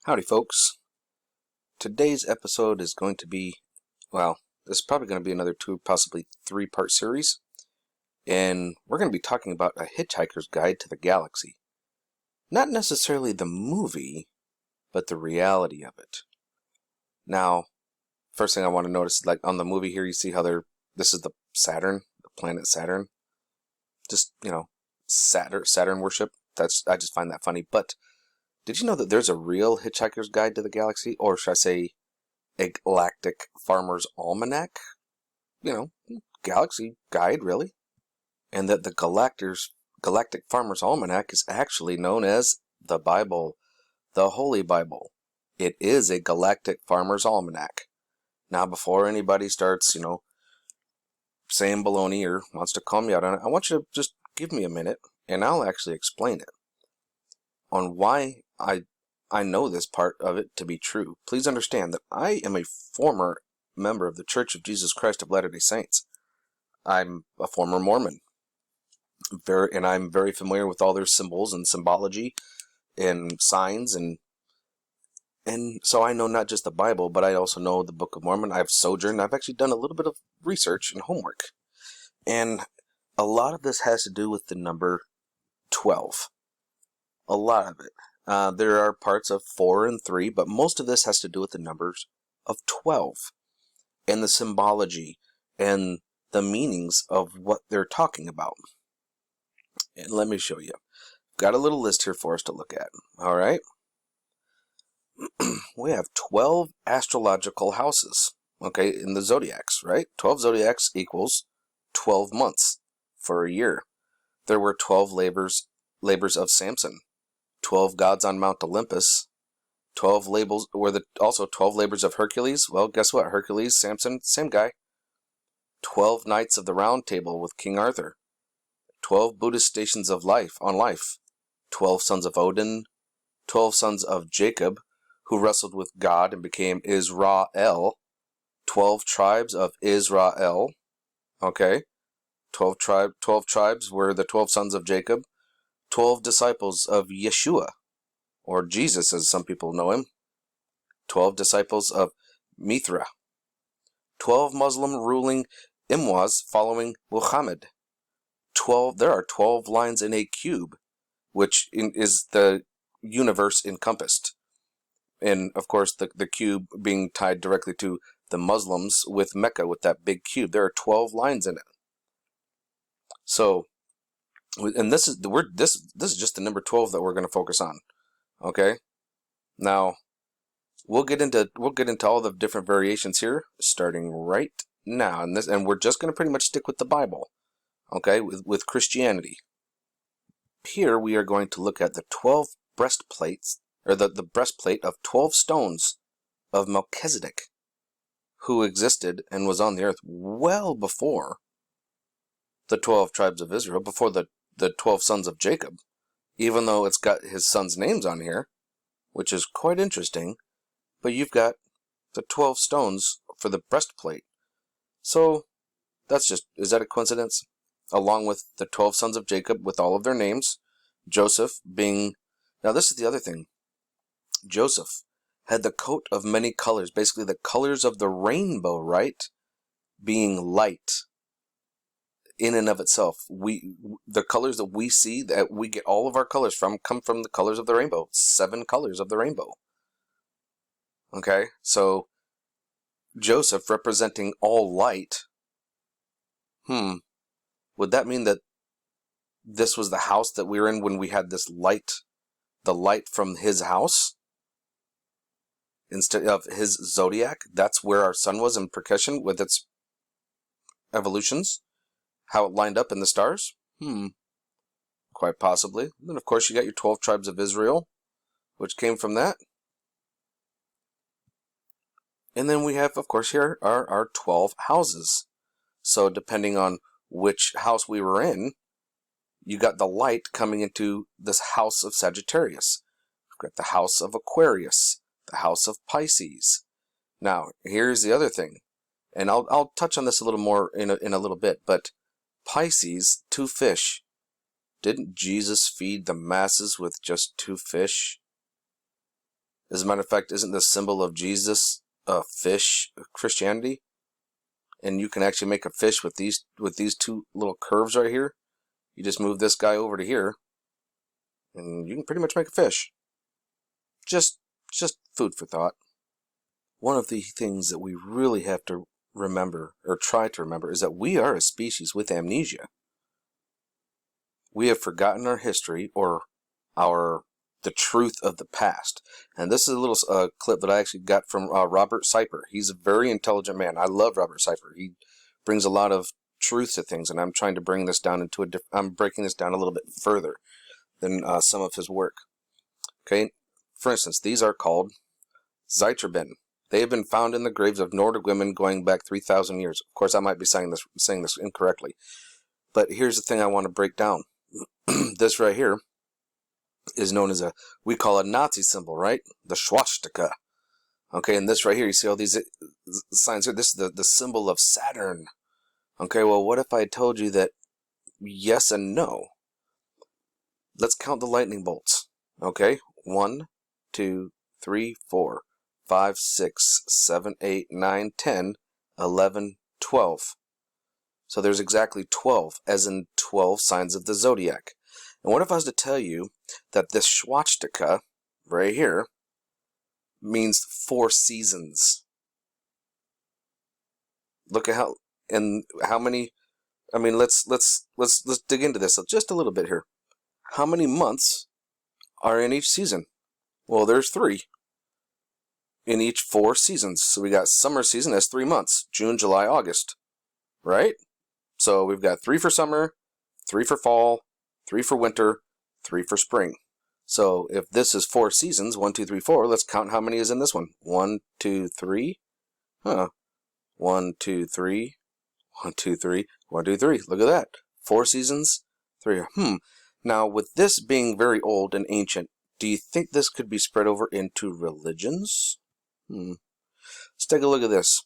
Howdy, folks. Today's episode is going to be, well, this is probably going to be another 2, possibly 3-part series. And we're going to be talking about A Hitchhiker's Guide to the Galaxy. Not necessarily the movie, but the reality of it. Now, first thing I want to notice is, like, on the movie here, you see how this is the Saturn, the planet Saturn. Just, Saturn worship. I just find that funny. But did you know that there's a real Hitchhiker's Guide to the Galaxy? Or should I say, a Galactic Farmer's Almanac? Galaxy Guide, really? And that the Galactic Farmer's Almanac is actually known as the Bible, the Holy Bible. It is a Galactic Farmer's Almanac. Now, before anybody starts, saying baloney or wants to call me out on it, I want you to just give me a minute, and I'll actually explain it on why I know this part of it to be true. Please understand that I am a former member of the Church of Jesus Christ of Latter-day Saints. I'm a former Mormon. And I'm very familiar with all their symbols and symbology and signs, and so I know not just the Bible, but I also know the Book of Mormon. I've sojourned. I've actually done a little bit of research and homework. And a lot of this has to do with the number 12. A lot of it. There are parts of 4 and 3, but most of this has to do with the numbers of 12 and the symbology and the meanings of what they're talking about. And let me show you. Got a little list here for us to look at. All right. We have 12 astrological houses, okay, in the zodiacs, right? 12 zodiacs equals 12 months for a year. There were 12 labors of Samson, 12 gods on Mount Olympus, 12 labels were also 12 labors of Hercules. Well, guess what? Hercules, Samson, same guy. 12 Knights of the Round Table with King Arthur. 12 Buddhist stations of life, 12 sons of Odin, 12 sons of Jacob, who wrestled with God and became Israel, 12 tribes of Israel, okay, 12 tribes were the 12 sons of Jacob, 12 disciples of Yeshua, or Jesus as some people know him, 12 disciples of Mithra, 12 Muslim ruling Imwas following Muhammad, there are 12 lines in a cube, which is the universe encompassed. And, of course, the cube being tied directly to the Muslims with Mecca with that big cube. There are 12 lines in it. So, and this is just the number 12 that we're going to focus on. Okay? Now, we'll get into all the different variations here, starting right now. And we're just going to pretty much stick with the Bible. Okay, with Christianity. Here we are going to look at the 12 breastplates, or the breastplate of 12 stones of Melchizedek, who existed and was on the earth well before the 12 tribes of Israel, before the 12 sons of Jacob, even though it's got his sons' names on here, which is quite interesting, but you've got the 12 stones for the breastplate. So, is that a coincidence? Along with the 12 sons of Jacob with all of their names, Joseph being... Now this is the other thing. Joseph had the coat of many colors, basically the colors of the rainbow, right? Being light in and of itself. The colors that we see, that we get all of our colors from, come from the colors of the rainbow. 7 colors of the rainbow. Okay, so Joseph representing all light. Would that mean that this was the house that we were in when we had this light, the light from his house? Instead of his zodiac, that's where our sun was in percussion with its evolutions? How it lined up in the stars? Quite possibly. Then, of course, you got your 12 tribes of Israel, which came from that. And then we have, of course, here are our 12 houses. So depending on which house we were in, you got the light coming into this house of Sagittarius. We've got the house of Aquarius, the house of Pisces. Now, here's the other thing, and I'll touch on this a little more in a little bit, but Pisces, 2 fish. Didn't Jesus feed the masses with just 2 fish? As a matter of fact, isn't the symbol of Jesus a fish, Christianity? And you can actually make a fish with these two little curves right here. You just move this guy over to here, and you can pretty much make a fish. Just food for thought. One of the things that we really have to remember, or try to remember, is that we are a species with amnesia. We have forgotten our history, or the truth of the past. And this is a little clip that I actually got from Robert Seiper. He's a very intelligent man. I love Robert Seiper. He brings a lot of truth to things, and I'm trying to bring this down I'm breaking this down a little bit further than some of his work. Okay, for instance, these are called Zeitreben. They have been found in the graves of Nordic women going back 3,000 years. Of course, I might be saying this incorrectly, but here's the thing I want to break down. This right here is known as we call a Nazi symbol, right? The swastika. Okay, and this right here, you see all these signs here? This is the symbol of Saturn. Okay, well, what if I told you that yes and no? Let's count the lightning bolts. Okay, 1, 2, 3, 4, 5, 6, 7, 8, 9, 10, 11, 12. So there's exactly 12, as in 12 signs of the zodiac. And what if I was to tell you that this swastika right here means 4 seasons? Look at how many. I mean, let's dig into this just a little bit here. How many months are in each season? Well, there's 3 in each 4 seasons. So we got summer season, that's 3 months: June, July, August, right? So we've got 3 for summer, 3 for fall, 3 for winter, 3 for spring. So if this is 4 seasons, 1, 2, 3, 4, let's count how many is in this one. 1, 2, 3. 1, 2, 3. 1, 2, 3. 1, 2, 3. Look at that. 4 seasons, 3. Now, with this being very old and ancient, do you think this could be spread over into religions? Let's take a look at this.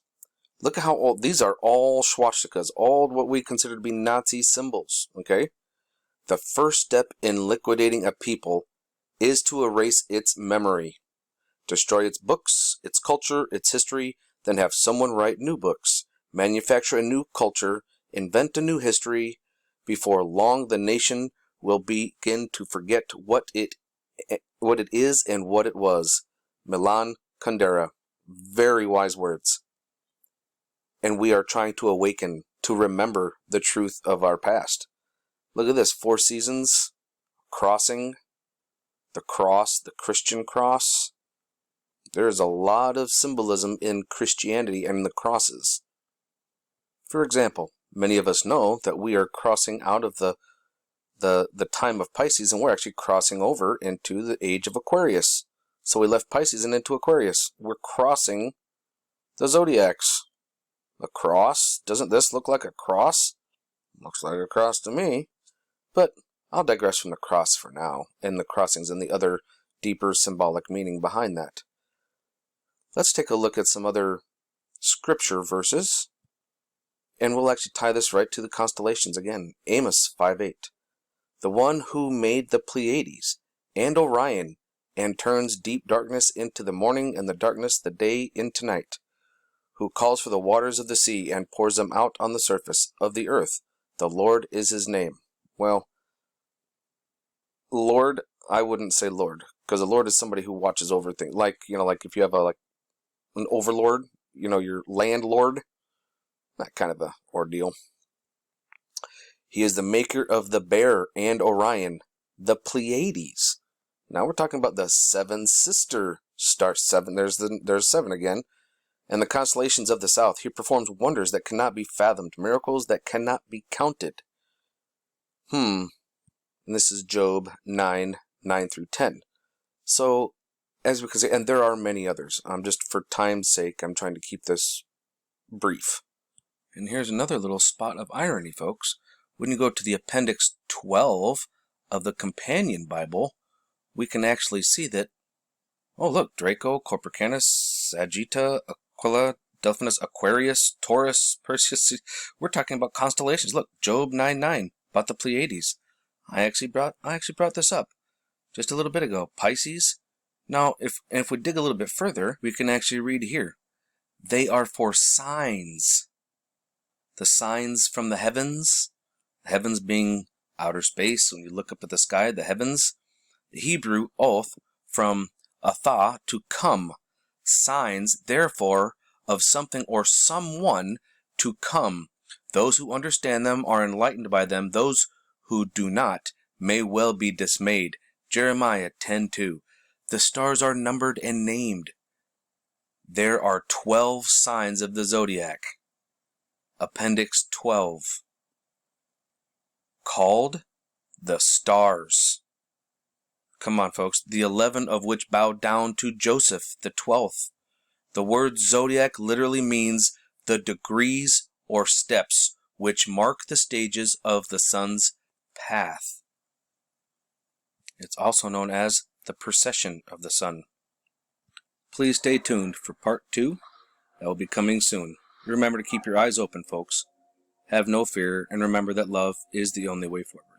Look at how old these are. All swastikas, all what we consider to be Nazi symbols. Okay. The first step in liquidating a people is to erase its memory, destroy its books, its culture, its history, then have someone write new books, manufacture a new culture, invent a new history. Before long, the nation will begin to forget what it is and what it was. Milan Kundera. Very wise words. And we are trying to awaken, to remember the truth of our past. Look at this. 4 seasons, crossing, the cross, the Christian cross. There is a lot of symbolism in Christianity and the crosses. For example, many of us know that we are crossing out of the time of Pisces, and we're actually crossing over into the age of Aquarius. So we left Pisces and into Aquarius. We're crossing the zodiacs. A cross? Doesn't this look like a cross? Looks like a cross to me. But I'll digress from the cross for now, and the crossings and the other deeper symbolic meaning behind that. Let's take a look at some other scripture verses, and we'll actually tie this right to the constellations again. Amos 5:8. The one who made the Pleiades and Orion, and turns deep darkness into the morning and the darkness the day into night, who calls for the waters of the sea and pours them out on the surface of the earth. The Lord is his name. Well, Lord, I wouldn't say Lord, because the Lord is somebody who watches over things. Like if you have an overlord, your landlord, that kind of a ordeal. He is the maker of the bear and Orion, the Pleiades. Now we're talking about the 7 sister stars. 7. There's 7 again. And the constellations of the south. He performs wonders that cannot be fathomed, miracles that cannot be counted. And this is Job 9:9-10. So, as we can see, and there are many others. Just for time's sake, I'm trying to keep this brief. And here's another little spot of irony, folks. When you go to the Appendix 12 of the Companion Bible, we can actually see that, oh look, Draco, Copernicus, Sagitta, Aquila, Delphinus, Aquarius, Taurus, Perseus. We're talking about constellations. Look, Job 9:9, about the Pleiades. I actually brought this up just a little bit ago. Pisces, Now, if we dig a little bit further, we can actually read here. They are for signs. The signs from the heavens being outer space. When you look up at the sky, the heavens. The Hebrew oath from atha, to come. Signs, therefore, of something or someone to come. Those who understand them are enlightened by them. Those who do not may well be dismayed. Jeremiah 10:2. The stars are numbered and named. There are 12 signs of the zodiac. Appendix 12. Called the stars. Come on, folks. The 11 of which bowed down to Joseph, the 12th. The word zodiac literally means the degrees or steps which mark the stages of the sun's path. It's also known as the precession of the sun. Please stay tuned for part 2. That will be coming soon. Remember to keep your eyes open, folks. Have no fear, and remember that love is the only way forward.